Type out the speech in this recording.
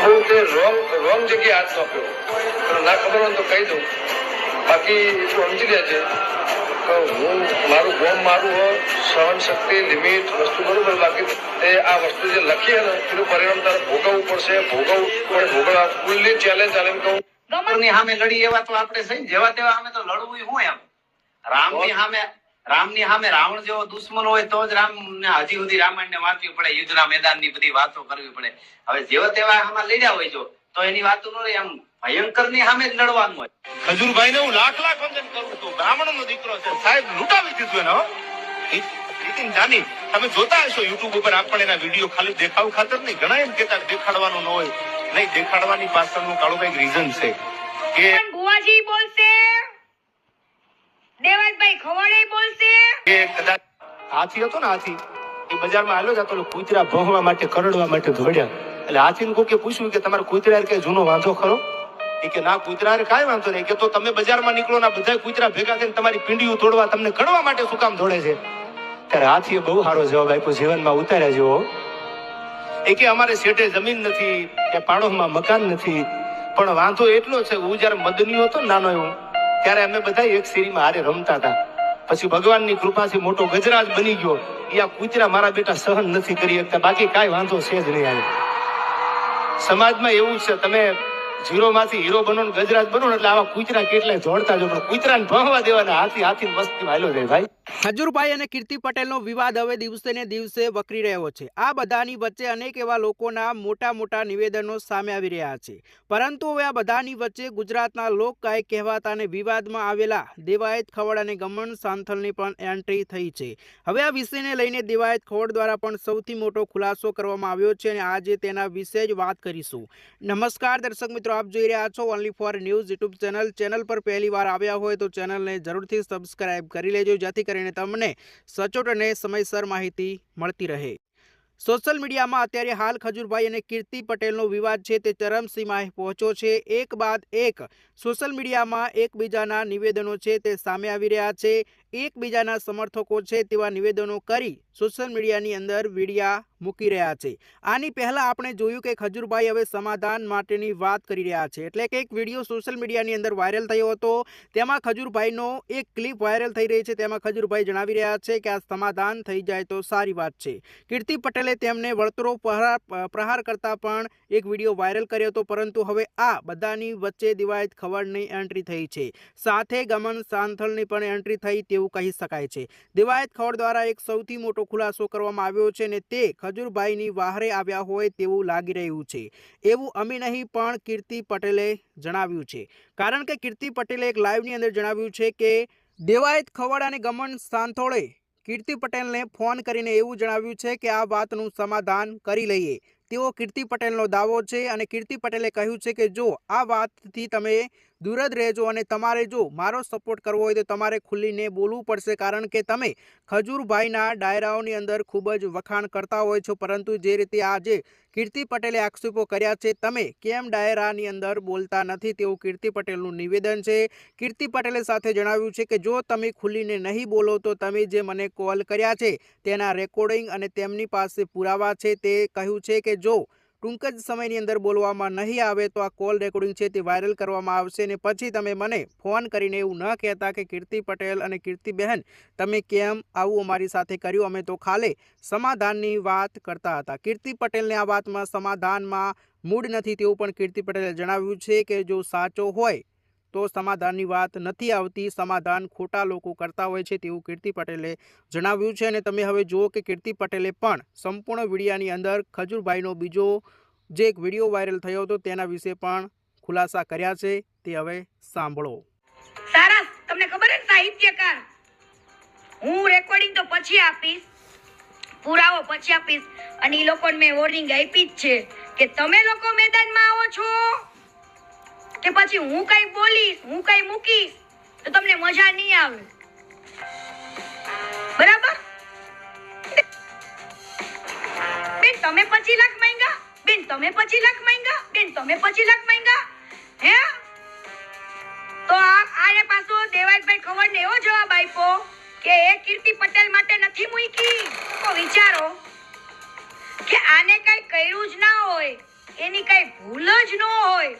હું તે રોંગ જગ્યાએ હાથ સોંપ્યો, ના ખબર હોય તો કહી દઉં, બાકી એટલું સમજી લેજે હું મારું ગોમ મારું હોય, સહન શક્તિ લિમિટ વસ્તુ બરોબર, બાકી તે આ વસ્તુ જે લખી ને એનું પરિણામ તારે ભોગવવું પડશે, ભોગવવા ફૂલ્લી ચેલેન્જ આલે કહું. ગમરની સામે લડી એવા તો આપણે સહી જેવા તેવા સામે તો લડવું હું એમ. રામની સામે રાવણ જેવો દુશ્મન હોય તો જ રામ ને હજી સુધી રામાયણ ને વાંચવી પડે, યુદ્ધના મેદાનની બધી વાતો કરવી પડે. હવે જેવા તેવા આમાં લડ્યા હોય જો તો એની વાતો ન રહે, એમ ભયંકર ની સામે જ લડવાનું હોય. ખજૂરભાઈ ને હું લાખ વંદન કરું છું, બ્રાહ્મણ નો દીકરો છે સાહેબ, લૂંટાવી દીધું એને. નીતિન જાની તમે જોતા હશો યુટ્યુબ ઉપર આપણે એના વિડીયો ખાલી દેખાવ ખાતર નહીં, ઘણા એમ કેતા દેખાડવાનું ન હોય, નહીં દેખાડવાની પાછળનું કાળું કઈક રીઝન છે કે બુવાજી બોલશે, દેવાજભાઈ ખવડે બોલશે કે કદાચ હાથી હતો ને, હાથી એ બજારમાં હાલ્યો જતો કૂતરા ભોંગવા માટે કરડવા માટે દોડ્યા, એટલે હાથીને કોકે પૂછ્યું કે તમારે કૂતરા કે જૂનો વાંધો ખરો? એ કે ના કૂતરા કાંઈ વાંધો નહીં, કે તો તમે બજારમાં નીકળો ના બધા કૂતરા ભેગા થઈને તમારી પીંડીઓ તોડવા તમને કડવા માટે શું કામ દોડે છે? ત્યારે હાથીએ બહુ સારો જવાબ આપ્યો, જીવનમાં ઉતાર્યા જેવો. એ કે અમારે શેઠે જમીન નથી કે પાડોશમાં મકાન નથી, પણ વાંધો એટલો છે હું જયારે મદનીયો હતો નાનો એવું ત્યારે અમે બધા એક શેરીમાં હારે રમતા હતા, પછી ભગવાનની કૃપાથી મોટો ગજરાજ બની ગયો, એ આ કૂતરા મારા બેટા સહન નથી કરી શકતા, બાકી કાંઈ વાંધો છે જ નહીં. આવે સમાજમાં એવું છે, તમે ઝીરો માંથી હીરો બનો ને ગજરાજ બનો એટલે આવા કૂતરા કેટલાય દોડતા જો, પણ કૂતરાને ભણવા દેવાના હાથી મસ્તી હાલ્યો જાય ભાઈ. ખજૂરભાઈ અને કીર્તિ પટેલનો વિવાદ હવે દિવસે ને દિવસે વકરી રહ્યો છે. આ બધાની વચ્ચે અનેક એવા લોકોના મોટા નિવેદનો સામે આવી રહ્યા છે, પરંતુ હવે આ બધાની વચ્ચે ગુજરાતના લોકગાયક કહેવાતા અને વિવાદમાં આવેલા દેવાયત ખવડ અને ગમન સાંથલની પણ એન્ટ્રી થઈ છે. હવે આ વિષયને લઈને દેવાયત ખવડ દ્વારા પણ સૌથી મોટો ખુલાસો કરવામાં આવ્યો છે અને આજે તેના વિશે જ વાત કરીશું. નમસ્કાર દર્શક મિત્રો, આપ જોઈ રહ્યા છો only for news YouTube channel પર પહેલી વાર આવ્યા હોય તો ચેનલને જરૂરથી સબસ્ક્રાઇબ કરી લેજો, જેથી કરીને તમને સચોટ અને સમયસર માહિતી મળતી રહે. સોશિયલ મીડિયામાં અત્યારે હાલ ખજૂરભાઈ અને કીર્તિ પટેલનો વિવાદ છે તે ચરમસીમાએ પહોંચ્યો છે. એક બાદ એક સોશિયલ મીડિયામાં એકબીજાના નિવેદનો છે તે સામે આવી રહ્યા છે. એકબીજાના સમર્થકો છે તેવા નિવેદનો કરી સોશિયલ મીડિયાની અંદર વિડીયા મૂકી રહ્યા છે. આની પહેલા આપણે જોયું કે ખજૂરભાઈ હવે સમાધાન માટેની વાત કરી રહ્યા છે, એટલે કે એક વિડીયો સોશિયલ મીડિયાની અંદર વાયરલ થયો હતો, તેમાં ખજૂરભાઈનો એક ક્લિપ વાયરલ થઈ રહી છે. તેમાં ખજૂરભાઈ જણાવી રહ્યા છે કે આ સમાધાન થઈ જાય તો સારી વાત છે. કીર્તિ પટેલે તેમને વળતરો પ્રહાર કરતા પણ એક વિડીયો વાયરલ કર્યો હતો, પરંતુ હવે આ બધાની વચ્ચે દેવાયત ખવડની એન્ટ્રી થઈ છે, સાથે ગમન સાંથલની પણ એન્ટ્રી થઈ તેવું કહી શકાય છે. દેવાયત ખવડ દ્વારા એક સૌથી મોટો ખુલાસો કરવામાં આવ્યો છે અને તે ખજૂરભાઈની વાહરે આવ્યા હોય તેવું લાગી રહ્યું છે. એવું અમે નહીં પણ કીર્તિ પટેલે જણાવ્યું છે, કારણ કે કીર્તિ પટેલે એક લાઈવની અંદર જણાવ્યું છે કે દેવાયત ખવડ અને ગમન સાંથોળે કીર્તિ પટેલને ફોન કરીને એવું જણાવ્યું છે કે આ વાતનું સમાધાન કરી લઈએ, તેવો કીર્તિ પટેલનો દાવો છે. અને કીર્તિ પટેલે કહ્યું છે કે જો આ વાતથી તમે દૂર જ રહેજો અને તમારે જો મારો સપોર્ટ કરવો હોય તો તમારે ખુલ્લીને બોલવું પડશે, કારણ કે તમે ખજૂરભાઈના ડાયરાઓની અંદર ખૂબ જ વખાણ કરતા હોય છો, પરંતુ જે રીતે આજે કીર્તિ પટેલે આક્ષેપો કર્યા છે, તમે કેમ ડાયરાની અંદર બોલતા નથી, તેવું કીર્તિ પટેલનું નિવેદન છે. કીર્તિ પટેલે સાથે જણાવ્યું છે કે જો તમે ખુલ્લીને નહીં બોલો તો તમે જે મને કોલ કર્યા છે તેના રેકોર્ડિંગ અને તેમની પાસે પુરાવા છે, તે કહ્યું છે કે જો ટૂંક જ સમયની અંદર બોલવામાં નહીં આવે તો આ કોલ રેકોર્ડિંગ છે તે વાયરલ કરવામાં આવશે અને પછી તમે મને ફોન કરીને એવું ન કહેતા કે કીર્તિ પટેલ અને કીર્તિબહેન તમે કેમ આવું અમારી સાથે કર્યું, અમે તો ખાલી સમાધાનની વાત કરતા હતા. કીર્તિ પટેલને આ વાતમાં સમાધાનમાં મૂડ નથી તેવું પણ કીર્તિ પટેલે જણાવ્યું છે કે જો સાચો હોય તો સમાધાનની વાત નથી આવતી, સમાધાન ખોટા લોકો કરતા હોય છે તેવું કીર્તિ પટેલે જણાવ્યું છે. અને તમે હવે જુઓ કે કીર્તિ પટેલે પણ સંપૂર્ણ વિડીયાની અંદર ખજૂરભાઈનો બીજો જે એક વિડીયો વાયરલ થયો હતો તેના વિશે પણ ખુલાસા કર્યા છે, તે હવે સાંભળો. સારા તમને ખબર છે સાહિત્યકાર, હું રેકોર્ડિંગ તો પછી આપીશ, પુરાવો પછી આપીશ, અને એ લોકોને મેં વોર્નિંગ આપી જ છે કે તમે લોકો મેદાનમાં આવો છો કે પછી હું કઈ બોલીશ, હું કઈ મૂકીશ તો તમને મજા નહીં આવે, બરાબર? બેન તમે 25 લાખ માંગ્યા, બેન તમે 25 લાખ માંગ્યા, બેન તમે 25 લાખ માંગ્યા, હે? તો આને પાછો દેવાયતભાઈ ખવડને એવો જવાબ આપ્યો કે એ કીર્તિ પટેલ માટે નથી મૂકી. તો વિચારો કે આને કઈ કર્યું જ ના હોય એની કઈ ભૂલ જ ન હોય